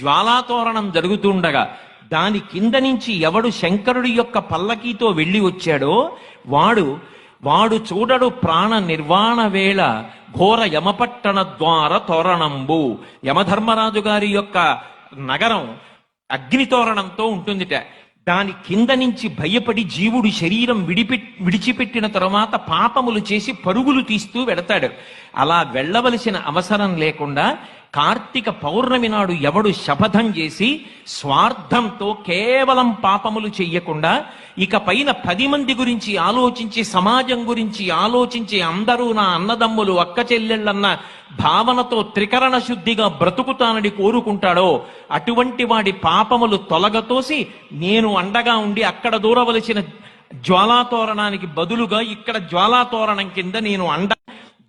జ్వాలాతోరణం జరుగుతుండగా దాని కింద నుంచి ఎవడు శంకరుడి యొక్క పల్లకీతో వెళ్ళి వచ్చాడో వాడు వాడు చూడడు ప్రాణ నిర్వాణ వేళ ఘోర యమపట్టణ ద్వార తోరణంబు. యమధర్మరాజు గారి యొక్క నగరం అగ్ని తోరణంతో ఉంటుందిట. దాని కింద నుంచి భయపడి జీవుడు శరీరం విడిచిపెట్టిన తరువాత పాపములు చేసి పరుగులు తీస్తూ వెడతాడు. అలా వెళ్ళవలసిన అవసరం లేకుండా కార్తీక పౌర్ణమి నాడు ఎవడు శపథం చేసి స్వార్థంతో కేవలం పాపములు చెయ్యకుండా ఇక పైన 10 మంది గురించి ఆలోచించి సమాజం గురించి ఆలోచించి అందరూ నా అన్నదమ్ములు అక్క చెల్లెళ్ళన్న భావనతో త్రికరణ శుద్ధిగా బ్రతుకుతానని కోరుకుంటాడో అటువంటి వాడి పాపములు తొలగతోసి నేను అండగా ఉండి అక్కడ దూరవలసిన జ్వాలాతోరణానికి బదులుగా ఇక్కడ జ్వాలాతోరణం కింద నేను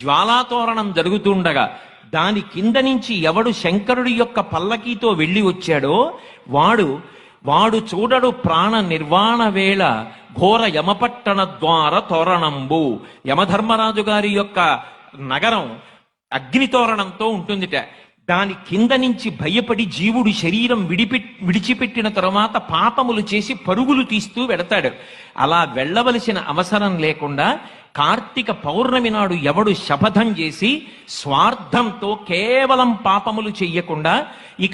జ్వాలాతోరణం జరుగుతుండగా దాని కింద నుంచి ఎవడు శంకరుడి యొక్క పల్లకీతో వెళ్ళి వచ్చాడో వాడు వాడు చూడడు ప్రాణ నిర్వాణ వేళ ఘోర యమపట్టణ ద్వార తోరణంబు. యమధర్మరాజు గారి యొక్క నగరం అగ్ని తోరణంతో ఉంటుందిట. దాని కింద నుంచి భయపడి జీవుడు శరీరం విడిచిపెట్టిన తరువాత పాపములు చేసి పరుగులు తీస్తూ వెడతాడు. అలా వెళ్ళవలసిన అవసరం లేకుండా కార్తీక పౌర్ణమి నాడు ఎవడు శపథం చేసి స్వార్థంతో కేవలం పాపములు చెయ్యకుండా ఇక